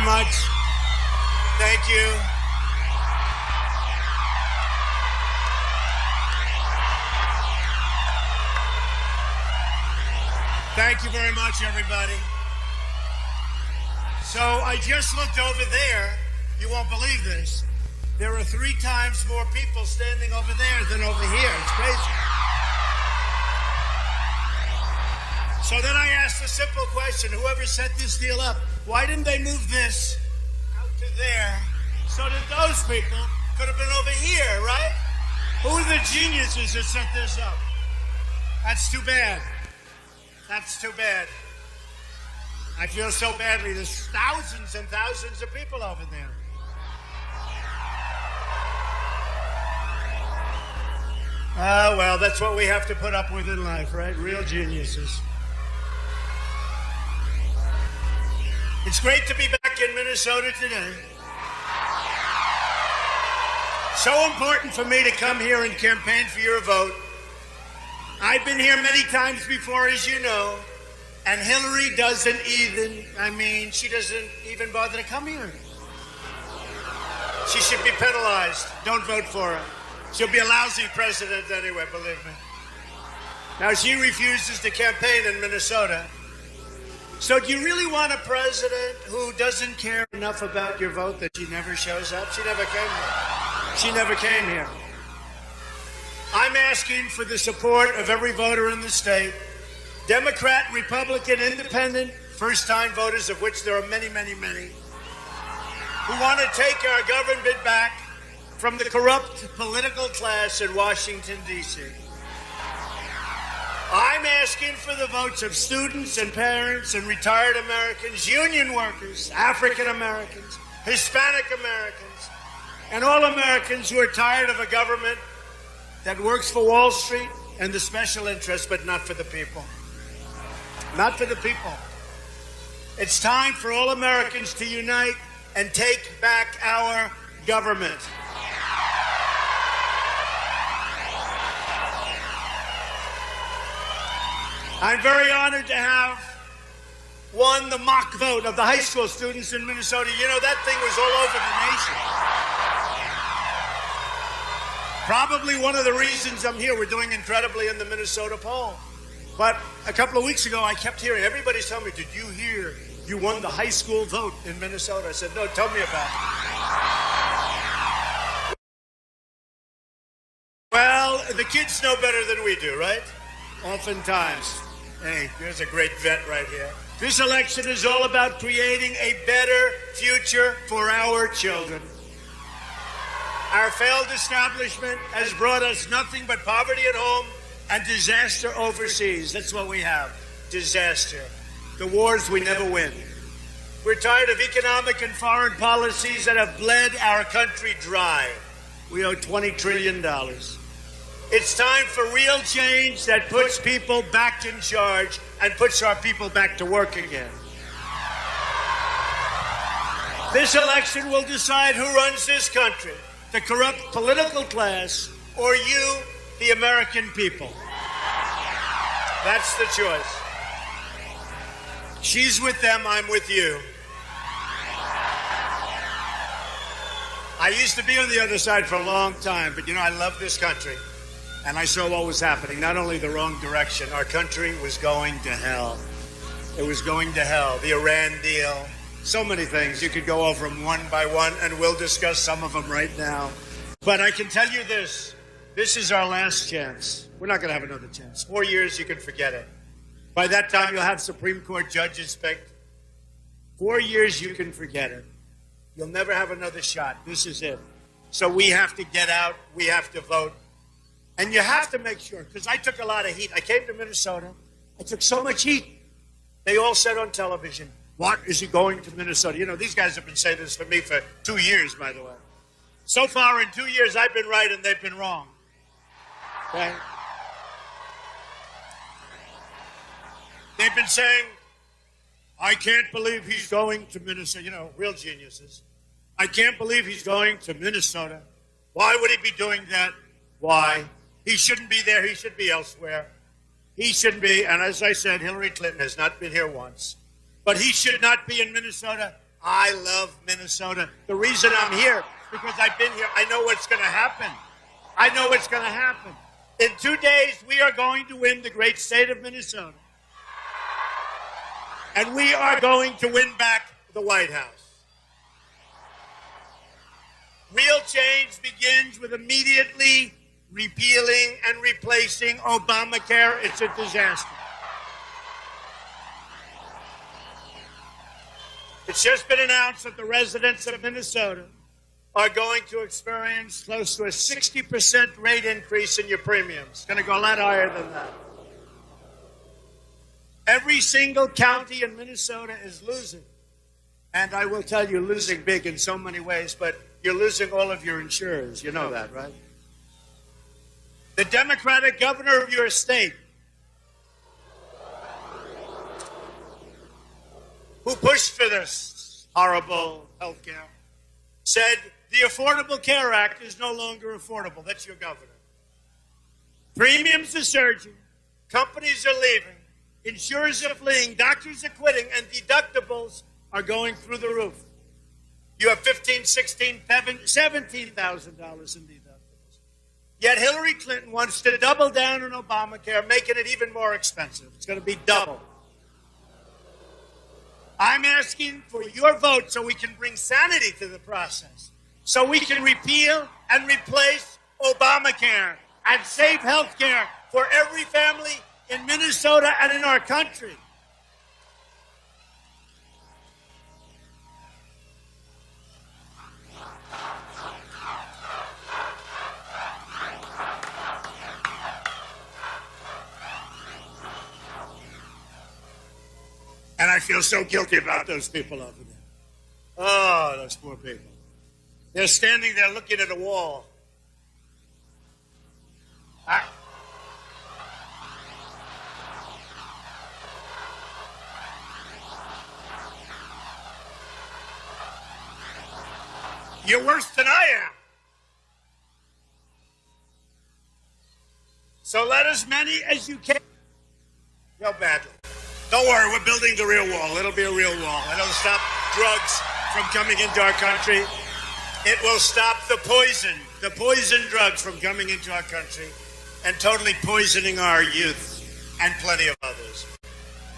much. Thank you. Thank you very much, everybody. So I just looked over there. You won't believe this. There are 3 times more people standing over there than over here. It's crazy. So then I asked a simple question. Whoever set this deal up, why didn't they move this out to there so that those people could have been over here, right? Who are the geniuses that set this up? That's too bad. That's too bad. I feel so badly. There's thousands and thousands of people over there. Well, that's what we have to put up with in life, right? Real geniuses. It's great to be back in Minnesota today. So important for me to come here and campaign for your vote. I've been here many times before, as you know, and Hillary doesn't even, she doesn't even bother to come here. She should be penalized. Don't vote for her. She'll be a lousy president anyway, believe me. Now, she refuses to campaign in Minnesota. So do you really want a president who doesn't care enough about your vote that she never shows up? She never came here. She never came here. I'm asking for the support of every voter in the state, Democrat, Republican, Independent, first-time voters, of which there are many, many, many, who want to take our government back from the corrupt political class in Washington, D.C. I'm asking for the votes of students and parents and retired Americans, union workers, African Americans, Hispanic Americans, and all Americans who are tired of a government that works for Wall Street and the special interests, but not for the people. Not for the people. It's time for all Americans to unite and take back our government. I'm very honored to have won the mock vote of the high school students in Minnesota. You know, that thing was all over the nation. Probably one of the reasons I'm here. We're doing incredibly in the Minnesota poll. But a couple of weeks ago, I kept hearing, everybody's telling me, did you hear you won the high school vote in Minnesota? I said, no, tell me about it. Well, the kids know better than we do, right? Oftentimes. Hey, there's a great vet right here. This election is all about creating a better future for our children. Our failed establishment has brought us nothing but poverty at home and disaster overseas. That's what we have. Disaster. The wars we never win. We're tired of economic and foreign policies that have bled our country dry. We owe $20 trillion. It's time for real change that puts people back in charge and puts our people back to work again. This election will decide who runs this country, the corrupt political class or you, the American people. That's the choice. She's with them, I'm with you. I used to be on the other side for a long time, but you know, I love this country. And I saw what was happening, not only the wrong direction, our country was going to hell. It was going to hell. The Iran deal, so many things. You could go over them one by one, and we'll discuss some of them right now. But I can tell you this is our last chance. We're not going to have another chance. 4 years, you can forget it. By that time, you'll have Supreme Court judges picked. 4 years, you can forget it. You'll never have another shot. This is it. So we have to get out. We have to vote. And you have to make sure, because I took a lot of heat. I came to Minnesota. I took so much heat. They all said on television, what is he going to Minnesota? You know, these guys have been saying this for me for 2 years, by the way. So far in 2 years, I've been right and they've been wrong. Okay? They've been saying, I can't believe he's going to Minnesota. You know, real geniuses. I can't believe he's going to Minnesota. Why would he be doing that? Why? He shouldn't be there. He should be elsewhere. He shouldn't be. And as I said, Hillary Clinton has not been here once. But he should not be in Minnesota. I love Minnesota. The reason I'm here is because I've been here. I know what's going to happen. I know what's going to happen. In 2 days, we are going to win the great state of Minnesota. And we are going to win back the White House. Real change begins with immediately repealing and replacing Obamacare. It's a disaster. It's just been announced that the residents of Minnesota are going to experience close to a 60% rate increase in your premiums. It's going to go a lot higher than that. Every single county in Minnesota is losing. And I will tell you, losing big in so many ways, but you're losing all of your insurers. You know that, right? The Democratic governor of your state, who pushed for this horrible health care, said the Affordable Care Act is no longer affordable. That's your governor. Premiums are surging. Companies are leaving. Insurers are fleeing. Doctors are quitting. And deductibles are going through the roof. You have $15,000, $16,000, $17,000 in deductibles. Yet Hillary Clinton wants to double down on Obamacare, making it even more expensive. It's going to be double. I'm asking for your vote so we can bring sanity to the process, so we can repeal and replace Obamacare and save health care for every family in Minnesota and in our country. And I feel so guilty about those people over there. Oh, those poor people. They're standing there looking at a wall. You're worse than I am. So let as many as you can go badly. Don't worry, we're building the real wall. It'll be a real wall. It'll stop drugs from coming into our country. It will stop the poison drugs from coming into our country and totally poisoning our youth and plenty of others.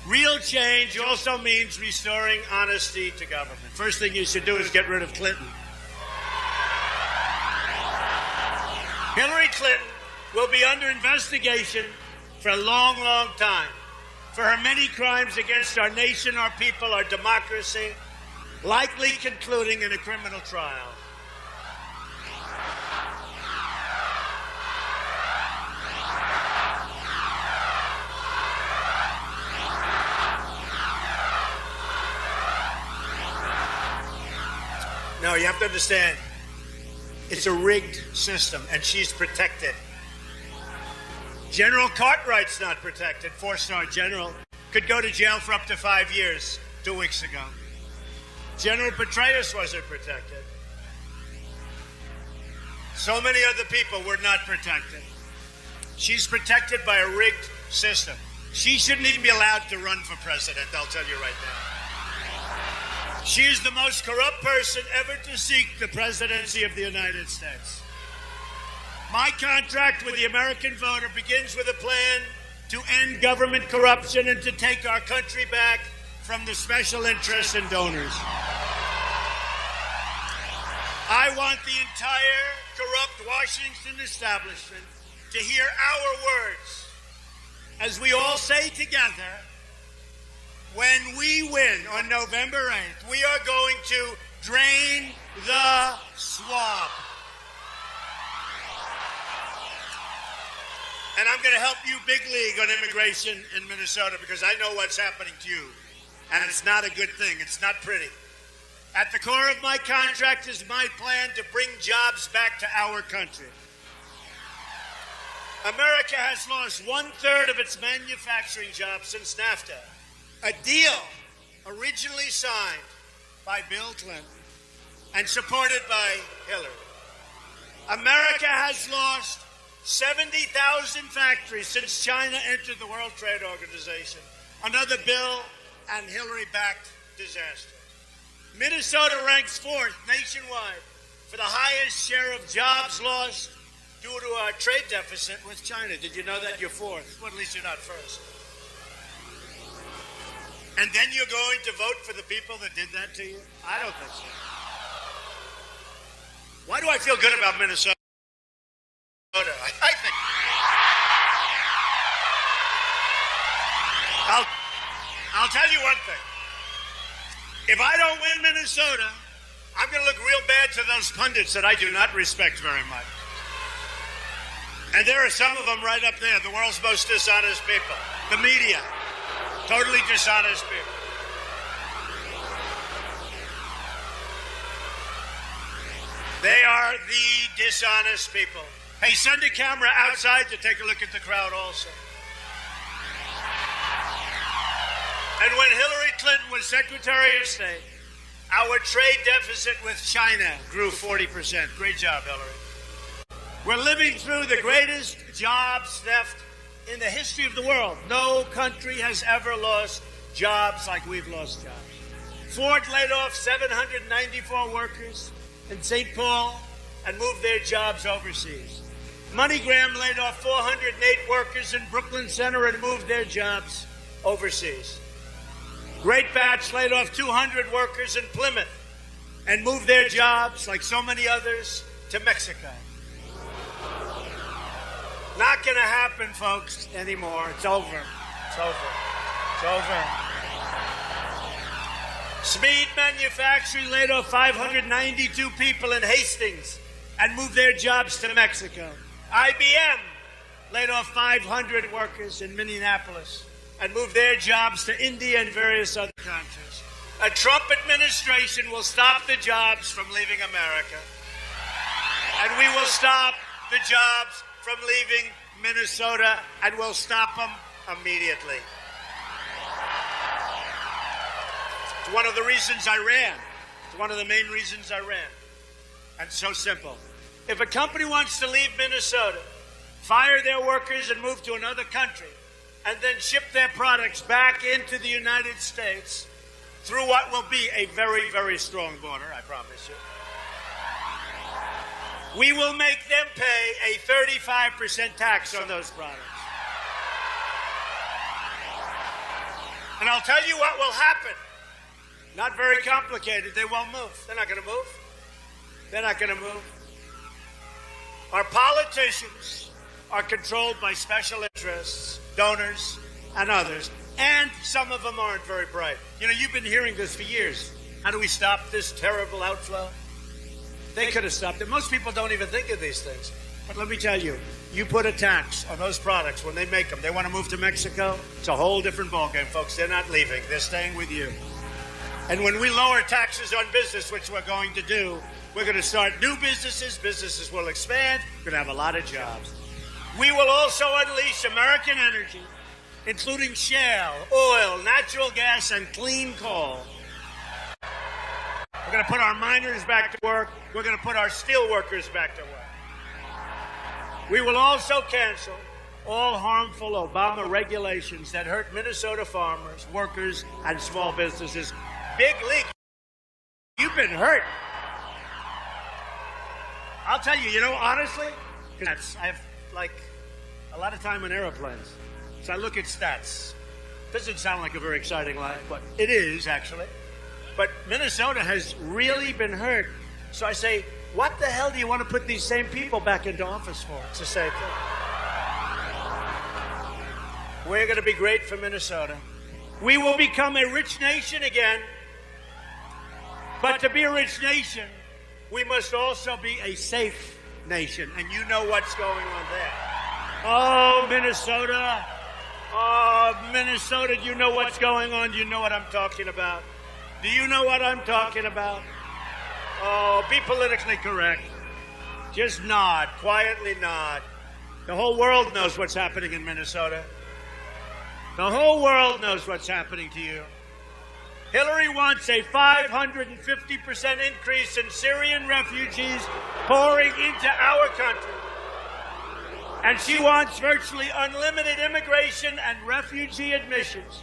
Real change also means restoring honesty to government. First thing you should do is get rid of Clinton. Hillary Clinton will be under investigation for a long, long time for her many crimes against our nation, our people, our democracy, likely concluding in a criminal trial. No, you have to understand, it's a rigged system, and she's protected. General Cartwright's not protected. 4-star general could go to jail for up to 5 years 2 weeks ago. General Petraeus wasn't protected. So many other people were not protected. She's protected by a rigged system. She shouldn't even be allowed to run for president, I'll tell you right now. She is the most corrupt person ever to seek the presidency of the United States. My contract with the American voter begins with a plan to end government corruption and to take our country back from the special interests and donors. I want the entire corrupt Washington establishment to hear our words as we all say together, when we win on November 8th, we are going to drain the swamp. And I'm going to help you big league on immigration in Minnesota because I know what's happening to you. And it's not a good thing. It's not pretty. At the core of my contract is my plan to bring jobs back to our country. America has lost 1/3 of its manufacturing jobs since NAFTA, a deal originally signed by Bill Clinton and supported by Hillary. America has lost 70,000 factories since China entered the World Trade Organization. Another Bill and Hillary-backed disaster. Minnesota ranks 4th nationwide for the highest share of jobs lost due to our trade deficit with China. Did you know that? You're 4th. Well, at least you're not 1st. And then you're going to vote for the people that did that to you? I don't think so. Why do I feel good about Minnesota? I think I'll tell you one thing. If I don't win Minnesota, I'm going to look real bad to those pundits that I do not respect very much. And there are some of them right up there, the world's most dishonest people. The media, totally dishonest people. They are the dishonest people. Hey, send a camera outside to take a look at the crowd also. And when Hillary Clinton was Secretary of State, our trade deficit with China grew 40%. Great job, Hillary. We're living through the greatest jobs theft in the history of the world. No country has ever lost jobs like we've lost jobs. Ford laid off 794 workers in St. Paul and moved their jobs overseas. MoneyGram laid off 408 workers in Brooklyn Center and moved their jobs overseas. Great Batch laid off 200 workers in Plymouth and moved their jobs, like so many others, to Mexico. Not going to happen, folks, anymore. It's over. It's over. It's over. Smead Manufacturing laid off 592 people in Hastings and moved their jobs to Mexico. IBM laid off 500 workers in Minneapolis and moved their jobs to India and various other countries. A Trump administration will stop the jobs from leaving America, and we will stop the jobs from leaving Minnesota, and we'll stop them immediately. It's one of the reasons I ran. It's one of the main reasons I ran. And so simple. If a company wants to leave Minnesota, fire their workers and move to another country, and then ship their products back into the United States through what will be a very, very strong border, I promise you, we will make them pay a 35% tax on those products. And I'll tell you what will happen. Not very complicated. They won't move. They're not going to move. They're not going to move. Our politicians are controlled by special interests, donors, and others. And some of them aren't very bright. You know, you've been hearing this for years. How do we stop this terrible outflow? They could have stopped it. Most people don't even think of these things. But let me tell you, you put a tax on those products when they make them. They want to move to Mexico. It's a whole different ballgame, folks. They're not leaving. They're staying with you. And when we lower taxes on business, which we're going to do, we're going to start new businesses. Businesses will expand. We're going to have a lot of jobs. We will also unleash American energy, including shale, oil, natural gas, and clean coal. We're going to put our miners back to work. We're going to put our steel workers back to work. We will also cancel all harmful Obama regulations that hurt Minnesota farmers, workers, and small businesses. Big league. You've been hurt. I'll tell you, honestly, I have, a lot of time on airplanes. So I look at stats. Doesn't sound like a very exciting life, but it is, actually. But Minnesota has really been hurt. So I say, what the hell do you want to put these same people back into office for? It's the same thing. We're going to be great for Minnesota. We will become a rich nation again. But to be a rich nation, we must also be a safe nation. And you know what's going on there. Oh, Minnesota. Oh, Minnesota, do you know what's going on? Do you know what I'm talking about? Do you know what I'm talking about? Oh, be politically correct. Just nod, quietly nod. The whole world knows what's happening in Minnesota. The whole world knows what's happening to you. Hillary wants a 550% increase in Syrian refugees pouring into our country. And she wants virtually unlimited immigration and refugee admissions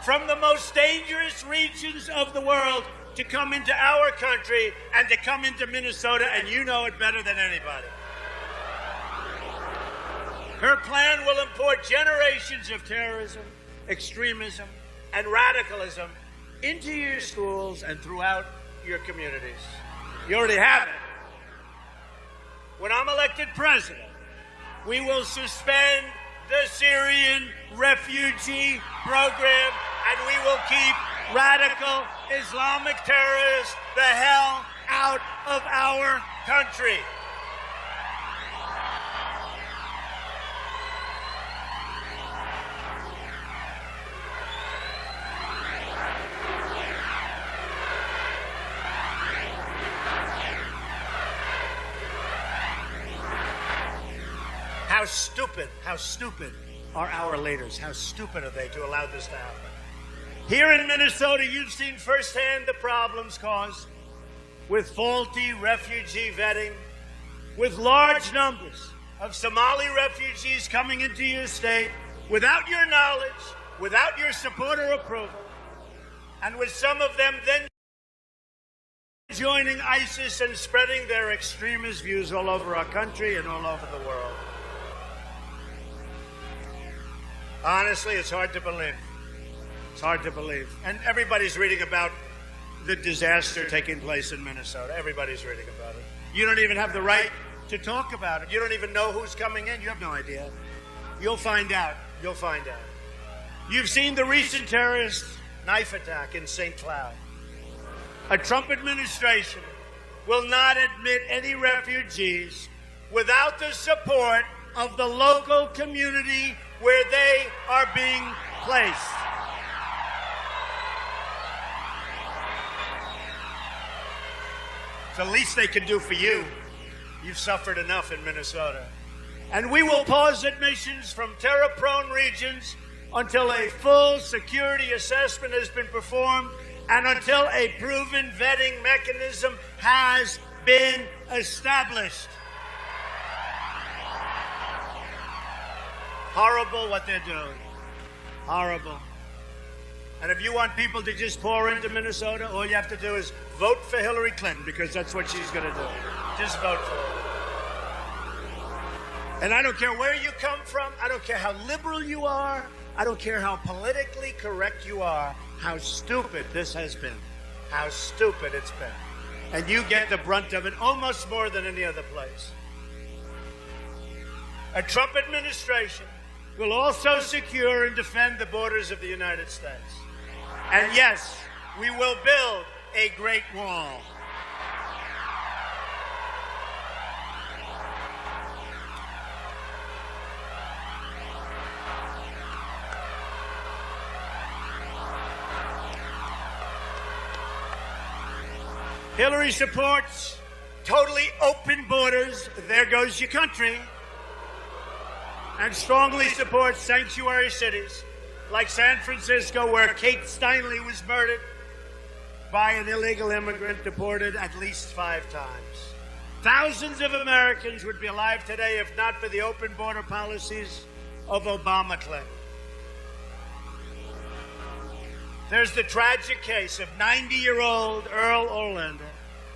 from the most dangerous regions of the world to come into our country and to come into Minnesota, and you know it better than anybody. Her plan will import generations of terrorism, extremism, and radicalism into your schools and throughout your communities. You already have it. When I'm elected president, we will suspend the Syrian refugee program, and we will keep radical Islamic terrorists the hell out of our country. How stupid are our leaders? How stupid are they to allow this to happen? Here in Minnesota, you've seen firsthand the problems caused with faulty refugee vetting, with large numbers of Somali refugees coming into your state without your knowledge, without your support or approval, and with some of them then joining ISIS and spreading their extremist views all over our country and all over the world. Honestly, it's hard to believe. It's hard to believe. And everybody's reading about the disaster taking place in Minnesota. Everybody's reading about it. You don't even have the right to talk about it. You don't even know who's coming in. You have no idea. You'll find out. You'll find out. You've seen the recent terrorist knife attack in St. Cloud. A Trump administration will not admit any refugees without the support of the local community where they are being placed. It's the least they can do for you. You've suffered enough in Minnesota. And we will pause admissions from terror-prone regions until a full security assessment has been performed and until a proven vetting mechanism has been established. Horrible what they're doing. Horrible. And if you want people to just pour into Minnesota, all you have to do is vote for Hillary Clinton, because that's what she's going to do. Just vote for her. And I don't care where you come from. I don't care how liberal you are. I don't care how politically correct you are. How stupid this has been. How stupid it's been. And you get the brunt of it almost more than any other place. A Trump administration will also secure and defend the borders of the United States. And yes, we will build a Great Wall. Hillary supports totally open borders. There goes your country. And strongly supports sanctuary cities like San Francisco, where Kate Steinle was murdered by an illegal immigrant deported at least 5 times. Thousands of Americans would be alive today if not for the open border policies of Obama Clinton. There's the tragic case of 90-year-old Earl Orlando,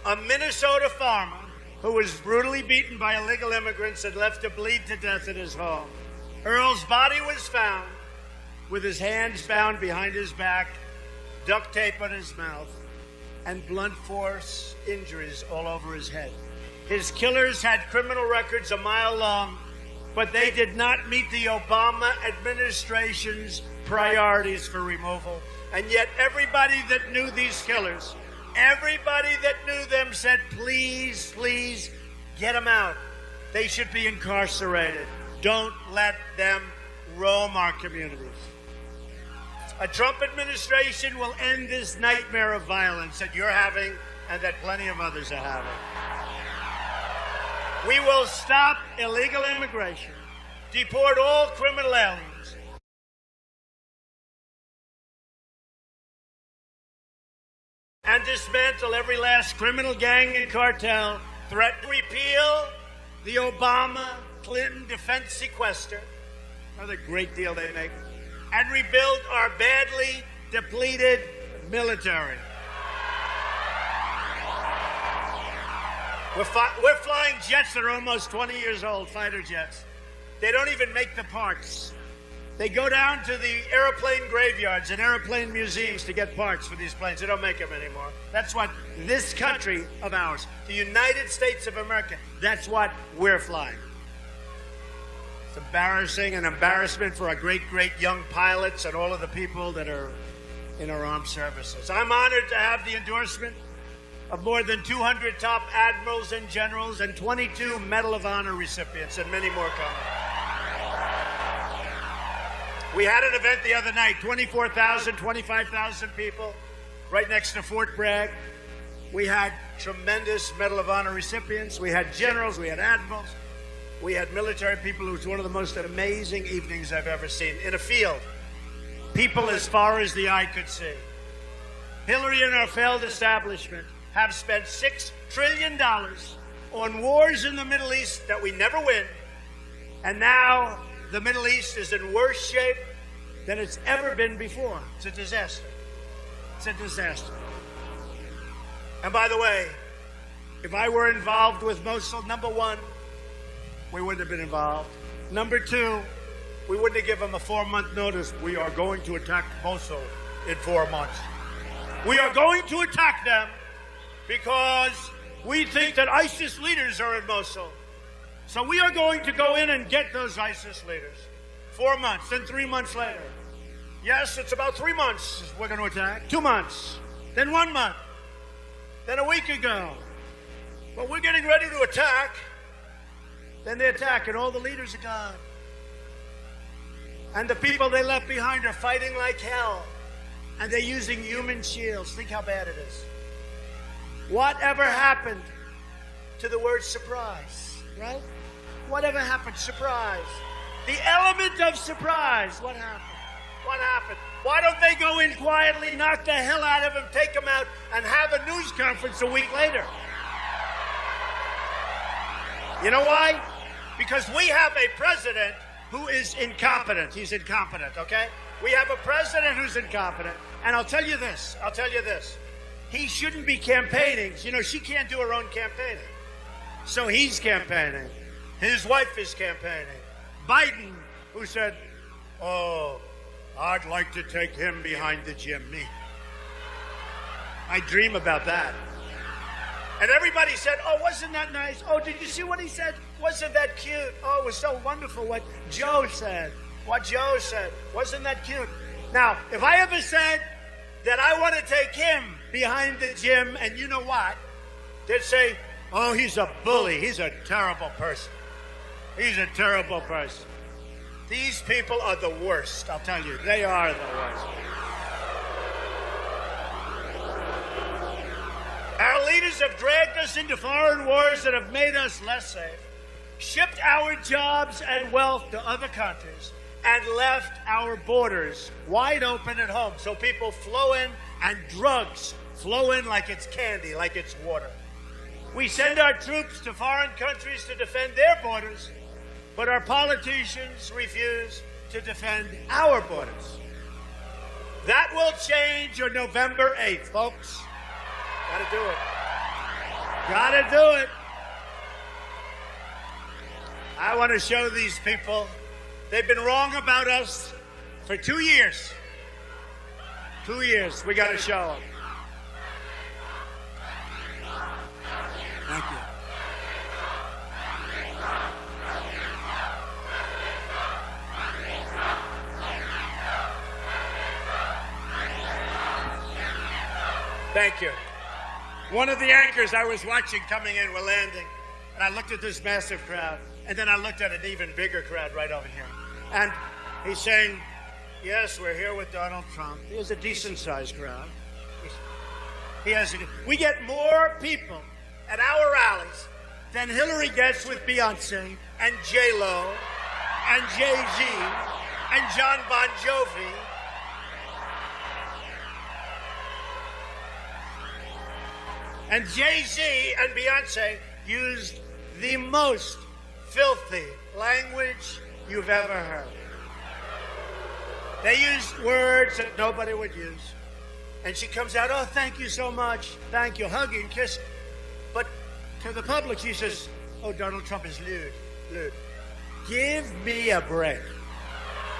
a Minnesota farmer who was brutally beaten by illegal immigrants and left to bleed to death in his home. Earl's body was found with his hands bound behind his back, duct tape on his mouth, and blunt force injuries all over his head. His killers had criminal records a mile long, but they did not meet the Obama administration's priorities for removal. And yet everybody that knew these killers, everybody that knew them said, please, please, get them out. They should be incarcerated. Don't let them roam our communities. A Trump administration will end this nightmare of violence that you're having and that plenty of others are having. We will stop illegal immigration, deport all criminal aliens, and dismantle every last criminal gang and cartel, threaten repeal the Obama-Clinton defense sequester, another great deal they make, and rebuild our badly depleted military. We're flying jets that are almost 20 years old, fighter jets. They don't even make the parts. They go down to the airplane graveyards and airplane museums to get parts for these planes. They don't make them anymore. That's what this country of ours, the United States of America, that's what we're flying. It's embarrassing, an embarrassment for our great young pilots and all of the people that are in our armed services. I'm honored to have the endorsement of more than 200 top admirals and generals and 22 Medal of Honor recipients and many more coming. We had an event the other night, 24,000, 25,000 people right next to Fort Bragg. We had tremendous Medal of Honor recipients. We had generals, we had admirals, we had military people. It was one of the most amazing evenings I've ever seen in a field. People as far as the eye could see. Hillary and our failed establishment have spent $6 trillion on wars in the Middle East that we never win. And now the Middle East is in worse shape than it's ever been before. It's a disaster. It's a disaster. And by the way, if I were involved with Mosul, number one, we wouldn't have been involved. Number two, we wouldn't have given them a 4-month notice. We are going to attack Mosul in 4 months. We are going to attack them because we think that ISIS leaders are in Mosul. So we are going to go in and get those ISIS leaders. 4 months, then 3 months later. Yes, it's about 3 months we're going to attack. 2 months, then 1 month, then a week ago. But we're getting ready to attack. Then they attack and all the leaders are gone. And the people they left behind are fighting like hell. And they're using human shields. Think how bad it is. Whatever happened to the word surprise, right? Whatever happened? Surprise. The element of surprise. What happened? What happened? Why don't they go in quietly, knock the hell out of him, take him out, and have a news conference a week later? You know why? Because we have a president who is incompetent. He's incompetent, okay? We have a president who's incompetent. And I'll tell you this. He shouldn't be campaigning. You know, she can't do her own campaigning. So he's campaigning. His wife is campaigning. Biden, who said, oh, I'd like to take him behind the gym. Me. I dream about that. And everybody said, oh, wasn't that nice? Oh, did you see what he said? Wasn't that cute? Oh, it was so wonderful what Joe said. Wasn't that cute? Now, if I ever said that I want to take him behind the gym, and you know what? They'd say, oh, he's a bully. He's a terrible person. He's a terrible person. These people are the worst, I'll tell you. They are the worst. Our leaders have dragged us into foreign wars that have made us less safe, shipped our jobs and wealth to other countries, and left our borders wide open at home so people flow in and drugs flow in like it's candy, like it's water. We send our troops to foreign countries to defend their borders, but our politicians refuse to defend our borders. That will change on November 8th, folks. Gotta do it. Gotta do it. I want to show these people they've been wrong about us for 2 years. 2 years. We got to show them. Thank you. Thank you. One of the anchors I was watching coming in, we're landing, and I looked at this massive crowd, and then I looked at an even bigger crowd right over here. And he's saying, yes, we're here with Donald Trump. He has a decent-sized crowd. We get more people at our rallies than Hillary gets with Beyonce and J-Lo and Jay-Z and John Bon Jovi. And Jay-Z and Beyonce used the most filthy language you've ever heard. They used words that nobody would use. And she comes out, oh, thank you so much. Thank you. Hugging, kissing. But to the public. She says, oh, Donald Trump is lewd. Give me a break.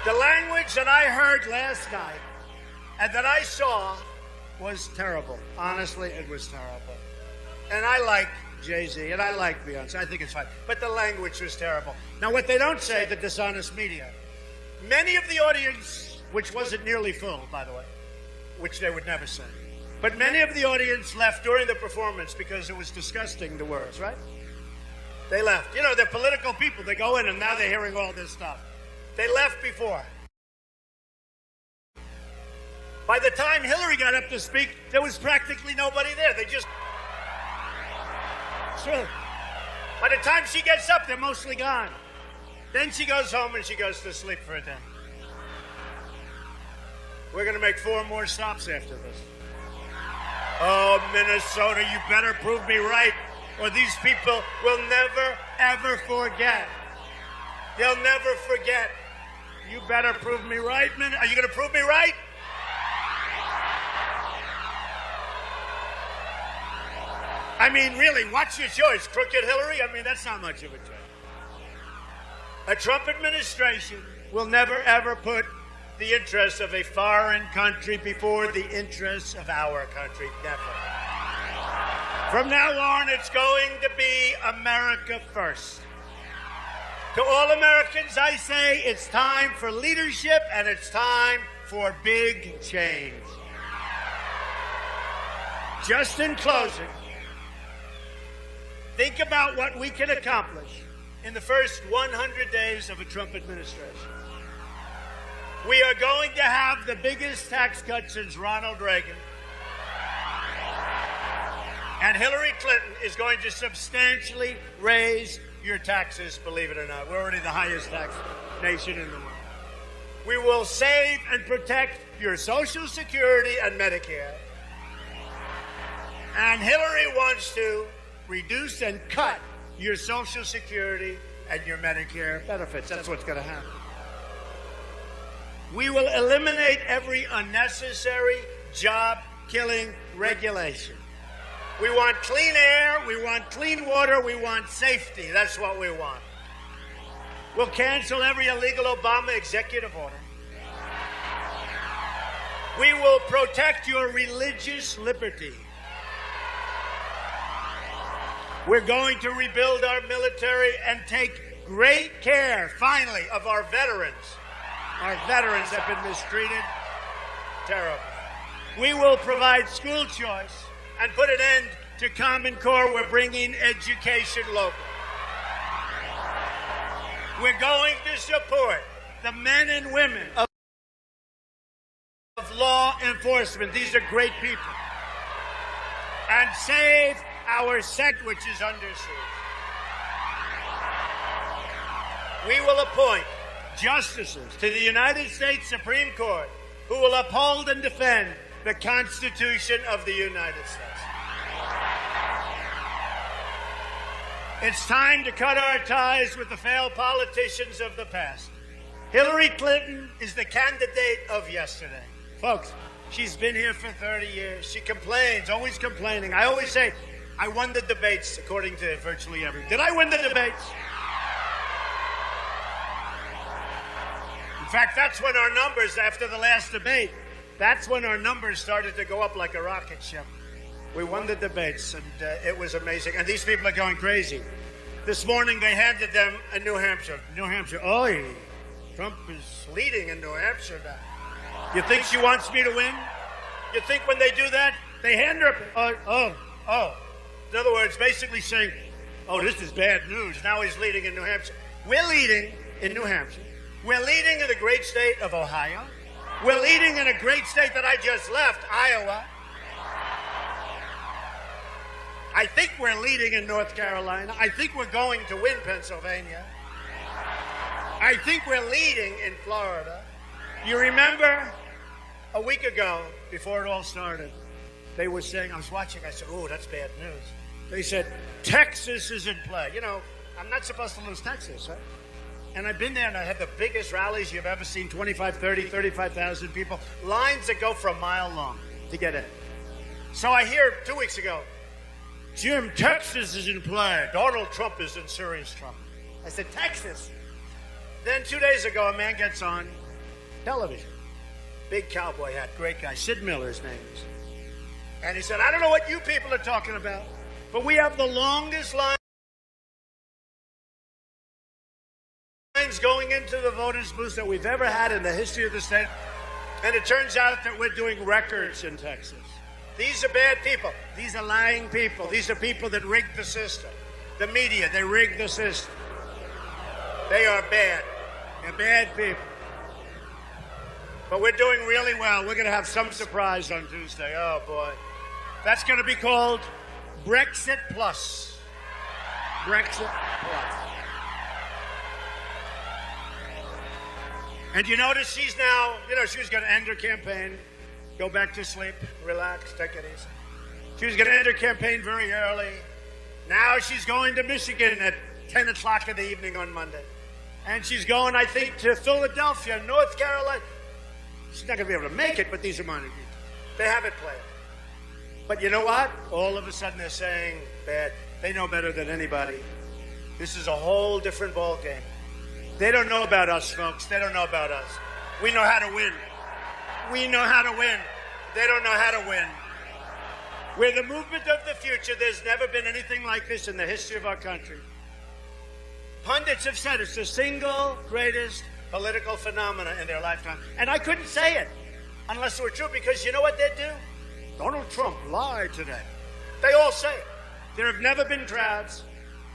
The language that I heard last night and that I saw was terrible. Honestly, it was terrible. And I like Jay-Z and I like Beyonce. I think it's fine. But the language was terrible. Now, what they don't say, the dishonest media, many of the audience, which wasn't nearly full, by the way, which they would never say, but many of the audience left during the performance because it was disgusting, the words, right? They left. You know, they're political people. They go in and now they're hearing all this stuff. They left before. By the time Hillary got up to speak, there was practically nobody there. They just... Sure. By the time she gets up, they're mostly gone. Then she goes home and she goes to sleep for a day. We're going to make 4 more stops after this. Oh, Minnesota, you better prove me right, or these people will never, ever forget. They'll never forget. You better prove me right, Are you going to prove me right? I mean, really, what's your choice? Crooked Hillary? I mean, that's not much of a choice. A Trump administration will never, ever put the interests of a foreign country before the interests of our country. Never. From now on, it's going to be America first. To all Americans, I say it's time for leadership and it's time for big change. Just in closing, think about what we can accomplish in the first 100 days of a Trump administration. We are going to have the biggest tax cut since Ronald Reagan. And Hillary Clinton is going to substantially raise your taxes, believe it or not. We're already the highest tax nation in the world. We will save and protect your Social Security and Medicare. And Hillary wants to reduce and cut your Social Security and your Medicare benefits. That's what's going to happen. We will eliminate every unnecessary job-killing regulation. We want clean air, we want clean water, we want safety. That's what we want. We'll cancel every illegal Obama executive order. We will protect your religious liberty. We're going to rebuild our military and take great care, finally, of our veterans. Our veterans have been mistreated. Terrible. We will provide school choice and put an end to Common Core. We're bringing education local. We're going to support the men and women of law enforcement. These are great people. And save our sect, which is under siege. We will appoint justices to the United States Supreme Court who will uphold and defend the Constitution of the United States. It's time to cut our ties with the failed politicians of the past. Hillary Clinton is the candidate of yesterday. Folks, she's been here for 30 years. She complains, always complaining. I always say, I won the debates, according to virtually everyone. Did I win the debates? In fact, that's when our numbers, after the last debate, that's when our numbers started to go up like a rocket ship. We won the debates, and it was amazing. And these people are going crazy. This morning, they handed them in New Hampshire. New Hampshire, Trump is leading in New Hampshire now. You think she wants me to win? You think when they do that, they hand her, In other words, basically saying, this is bad news. Now he's leading in New Hampshire. We're leading in New Hampshire. We're leading in the great state of Ohio. We're leading in a great state that I just left, Iowa. I think we're leading in North Carolina. I think we're going to win Pennsylvania. I think we're leading in Florida. You remember a week ago, before it all started, they were saying, I was watching, I said, that's bad news. They said, Texas is in play. You know, I'm not supposed to lose Texas, right? And I've been there, and I had the biggest rallies you've ever seen, 25, 30, 35,000 people. Lines that go for a mile long to get in. So I hear 2 weeks ago, Jim, Texas is in play. Donald Trump is in serious trouble. I said, Texas? Then 2 days ago, a man gets on television. Big cowboy hat, great guy. Sid Miller's name is. And he said, I don't know what you people are talking about, but we have the longest lines going into the voters' booths that we've ever had in the history of the state. And it turns out that we're doing records in Texas. These are bad people. These are lying people. These are people that rigged the system. The media, they rigged the system. They are bad. They're bad people. But we're doing really well. We're going to have some surprise on Tuesday. Oh, boy. That's going to be called Brexit Plus. Brexit Plus. And you notice she's now, she was going to end her campaign, go back to sleep, relax, take it easy. She was going to end her campaign very early. Now she's going to Michigan at 10 o'clock in the evening on Monday. And she's going, I think, to Philadelphia, North Carolina. She's not going to be able to make it, but these are money people. They have it planned. But you know what? All of a sudden they're saying bad. They know better than anybody. This is a whole different ball game. They don't know about us, folks. They don't know about us. We know how to win. We know how to win. They don't know how to win. We're the movement of the future. There's never been anything like this in the history of our country. Pundits have said it's the single greatest political phenomena in their lifetime. And I couldn't say it unless it were true, because you know what they'd do? Donald Trump lied today. They all say it. There have never been crowds.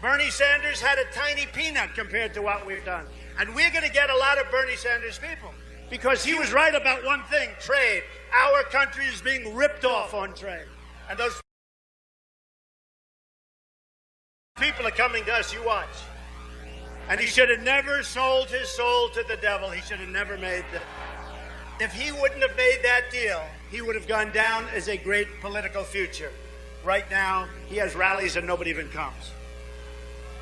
Bernie Sanders had a tiny peanut compared to what we've done. And we're going to get a lot of Bernie Sanders people because he was right about one thing, trade. Our country is being ripped off on trade. And those people are coming to us, you watch. And he should have never sold his soul to the devil. He should have never made that. If he wouldn't have made that deal, he would have gone down as a great political future. Right now, he has rallies and nobody even comes.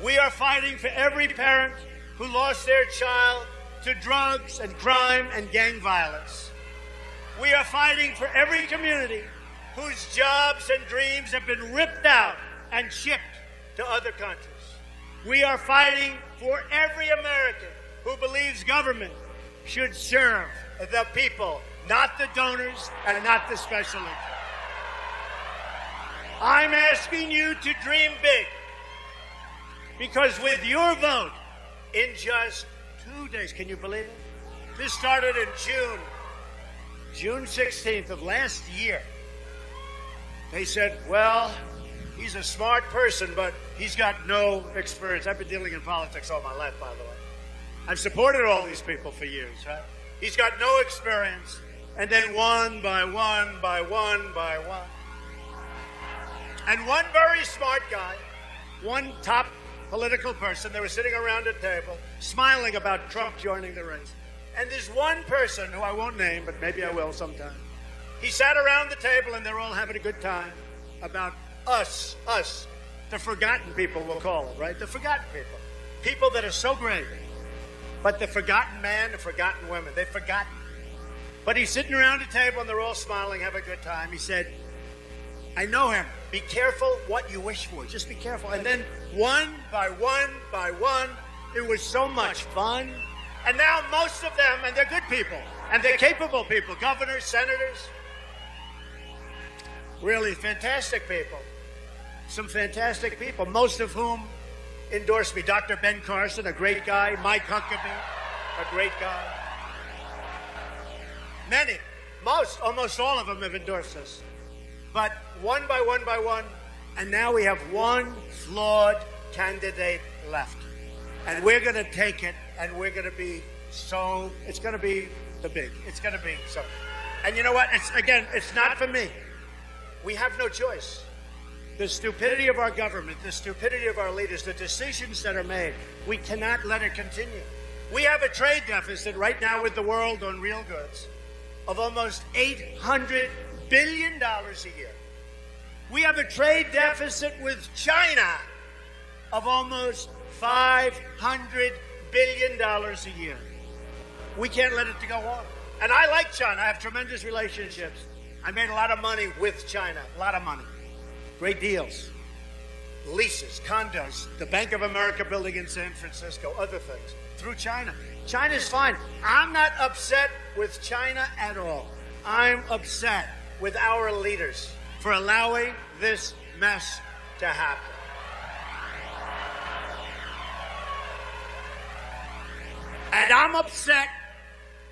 We are fighting for every parent who lost their child to drugs and crime and gang violence. We are fighting for every community whose jobs and dreams have been ripped out and shipped to other countries. We are fighting for every American who believes government should serve the people, not the donors and not the special interests. I'm asking you to dream big, because with your vote, in just 2 days, can you believe it? This started in June 16th of last year. They said, well, he's a smart person, but he's got no experience. I've been dealing in politics all my life, by the way. I've supported all these people for years, right? He's got no experience. And then one by one by one by one. And one very smart guy, one top political person, they were sitting around a table, smiling about Trump joining the race. And there's one person who I won't name, but maybe I will sometime. He sat around the table and they're all having a good time about us, the forgotten people we'll call it, right? The forgotten people. People that are so great. But the forgotten man, the forgotten women, they've forgotten. But he's sitting around a table and they're all smiling, having a good time. He said, I know him. Be careful what you wish for. Just be careful. And then one by one by one, it was so much fun. And now most of them, and they're good people, and they're capable people, governors, senators, really fantastic people. Some fantastic people, most of whom endorsed me. Dr. Ben Carson, a great guy. Mike Huckabee, a great guy. Many, almost all of them have endorsed us. But one by one, and now we have one flawed candidate left. And we're going to take it, and we're going to be so, it's going to be the big. It's going to be so. And you know what? It's not for me. We have no choice. The stupidity of our government, the stupidity of our leaders, the decisions that are made, we cannot let it continue. We have a trade deficit right now with the world on real goods of almost $800 billion a year. We have a trade deficit with China of almost $500 billion a year. We can't let it go on. And I like China. I have tremendous relationships. I made a lot of money with China, a lot of money. Great deals. leases, condos, the Bank of America building in San Francisco, other things, through China. China's fine. I'm not upset with China at all. I'm upset with our leaders for allowing this mess to happen. And I'm upset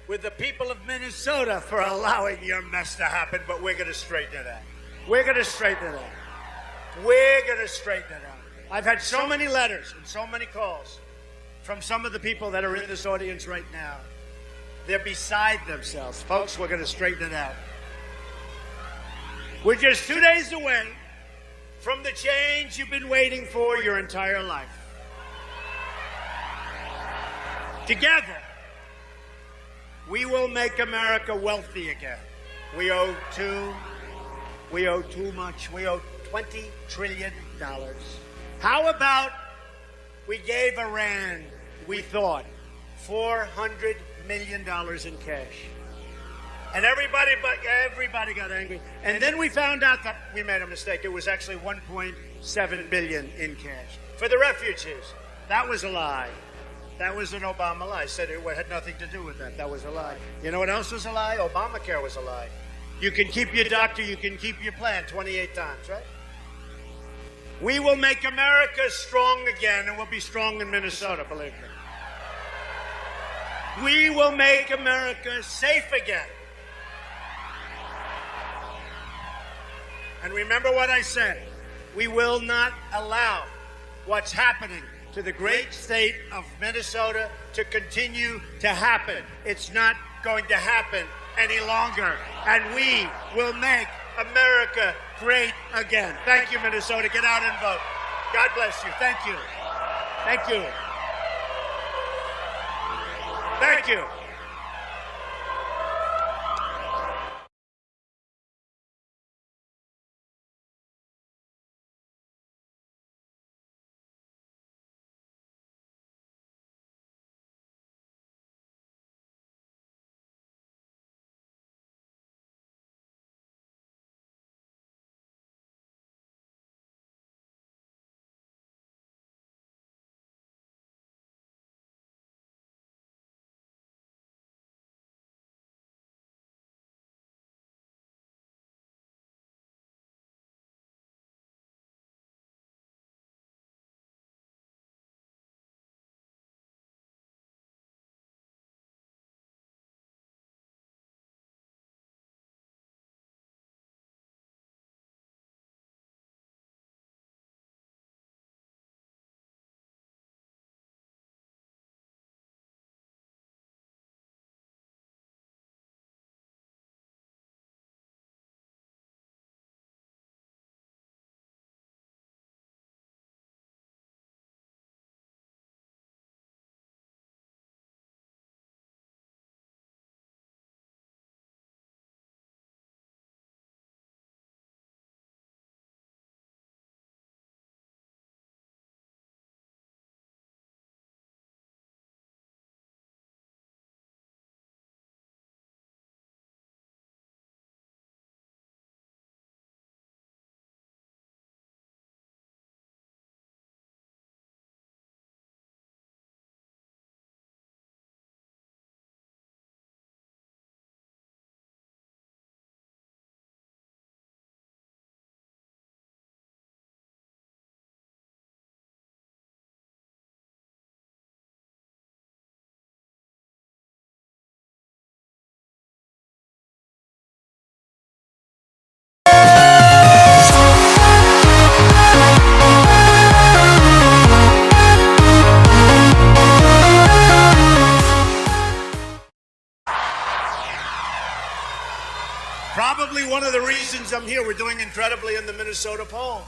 with the people of Minnesota for allowing your mess to happen, but we're going to straighten it out. We're going to straighten it out. We're going to straighten it out. I've had so many letters and so many calls from some of the people that are in this audience right now. They're beside themselves. Folks, we're going to straighten it out. We're just 2 days away from the change you've been waiting for your entire life. Together, we will make America wealthy again. We owe too much. We owe $20 trillion. How about we gave Iran, we thought, $400 million in cash? And everybody got angry. And then we found out that we made a mistake. It was actually $1.7 billion in cash for the refugees. That was a lie. That was an Obama lie. Said it had nothing to do with that. That was a lie. You know what else was a lie? Obamacare was a lie. You can keep your doctor, you can keep your plan 28 times, right? We will make America strong again, and we'll be strong in Minnesota, believe me. We will make America safe again. And remember what I said. We will not allow what's happening to the great state of Minnesota to continue to happen. It's not going to happen any longer. And we will make America great again. Thank you, Minnesota. Get out and vote. God bless you. Thank you. Thank you. Thank you. Probably one of the reasons I'm here. We're doing incredibly in the Minnesota poll.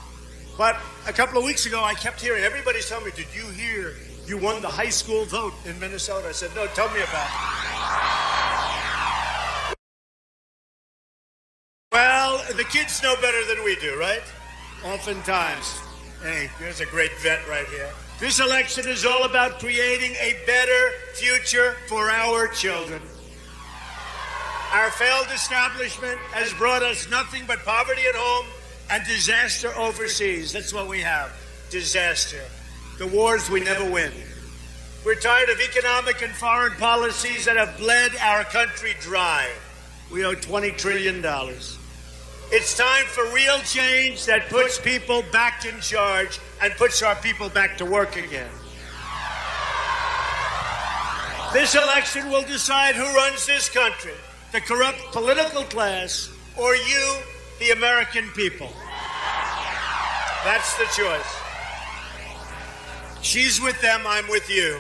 But a couple of weeks ago, I kept hearing, everybody's telling me, did you hear you won the high school vote in Minnesota? I said, no, tell me about it. Well, the kids know better than we do, right? Oftentimes. Hey, here's a great vet right here. This election is all about creating a better future for our children. Our failed establishment has brought us nothing but poverty at home and disaster overseas. That's what we have. disaster. The wars we never win. We're tired of economic and foreign policies that have bled our country dry. We owe $20 trillion. It's time for real change that puts people back in charge and puts our people back to work again. This election will decide who runs this country, the corrupt political class or you, the American people. That's the choice. She's with them, I'm with you.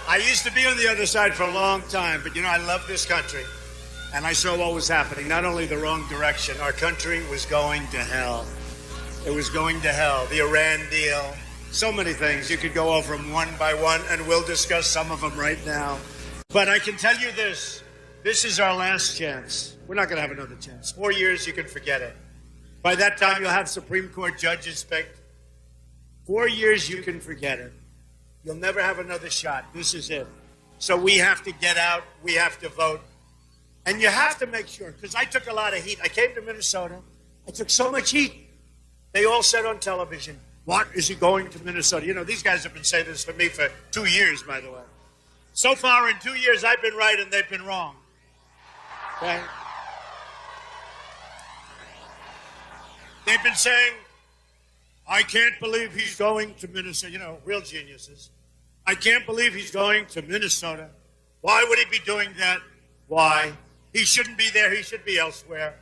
I used to be on the other side for a long time, but I love this country. And I saw what was happening, not only the wrong direction, our country was going to hell. It was going to hell. The Iran deal, so many things. You could go over them one by one, and we'll discuss some of them right now. But I can tell you this is our last chance. We're not going to have another chance. 4 years, you can forget it. By that time, you'll have Supreme Court judges picked. 4 years, you can forget it. You'll never have another shot. This is it. So we have to get out. We have to vote. And you have to make sure, because I took a lot of heat. I came to Minnesota. I took so much heat. They all said on television, what is he going to Minnesota? These guys have been saying this for me for 2 years, by the way. So far in 2 years, I've been right and they've been wrong. Okay? They've been saying, I can't believe he's going to Minnesota. Real geniuses. I can't believe he's going to Minnesota. Why would he be doing that? Why? He shouldn't be there. He should be elsewhere.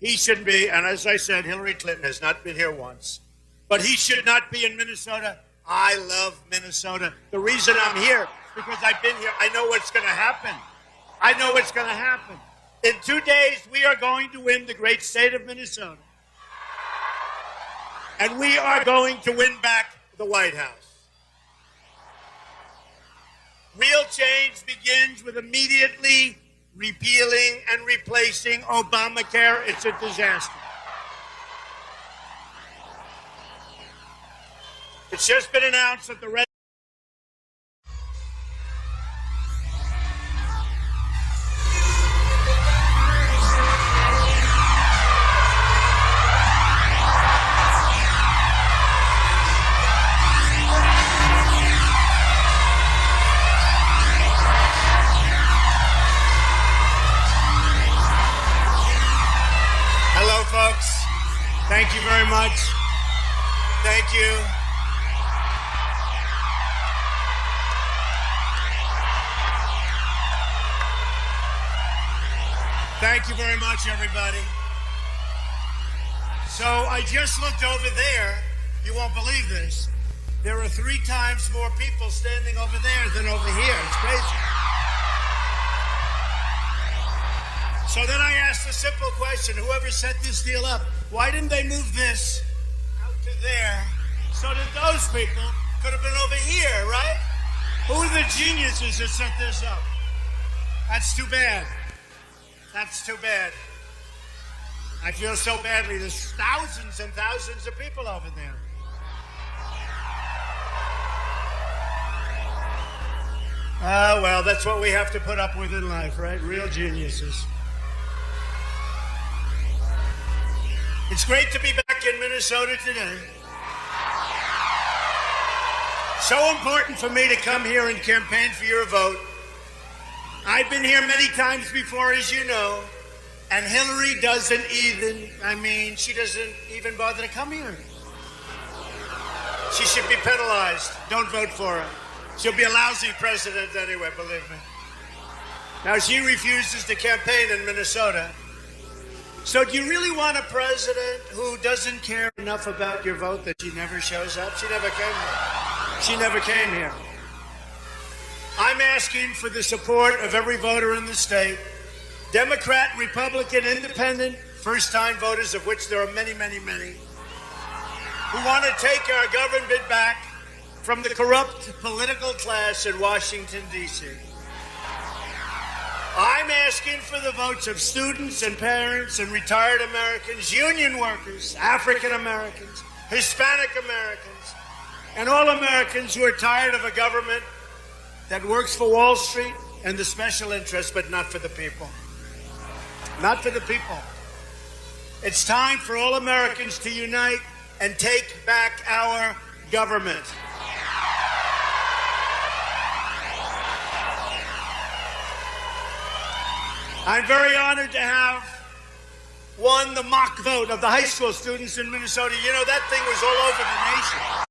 He shouldn't be. And as I said, Hillary Clinton has not been here once. But he should not be in Minnesota. I love Minnesota. The reason I'm here is because I've been here. I know what's going to happen. I know what's going to happen. In 2 days, we are going to win the great state of Minnesota. And we are going to win back the White House. Real change begins with immediately repealing and replacing Obamacare. It's a disaster. It's just been announced that the red. Folks, thank you very much. Thank you. Thank you very much, everybody. So I just looked over there. You won't believe this. There are 3 times more people standing over there than over here. It's crazy. So then I asked a simple question. Whoever set this deal up, why didn't they move this out to there so that those people could have been over here, right? Who are the geniuses that set this up? That's too bad. That's too bad. I feel so badly. There's thousands and thousands of people over there. Well, that's what we have to put up with in life, right? Real geniuses. It's great to be back in Minnesota today. So important for me to come here and campaign for your vote. I've been here many times before, as you know, and Hillary doesn't even, she doesn't even bother to come here. She should be penalized. Don't vote for her. She'll be a lousy president anyway, believe me. Now, she refuses to campaign in Minnesota. So do you really want a president who doesn't care enough about your vote that she never shows up? She never came here. She never came here. I'm asking for the support of every voter in the state, Democrat, Republican, Independent, first-time voters, of which there are many, many, many, who want to take our government back from the corrupt political class in Washington, D.C. I'm asking for the votes of students and parents and retired Americans, union workers, African Americans, Hispanic Americans, and all Americans who are tired of a government that works for Wall Street and the special interests, but not for the people. Not for the people. It's time for all Americans to unite and take back our government. I'm very honored to have won the mock vote of the high school students in Minnesota. You know, that thing was all over the nation.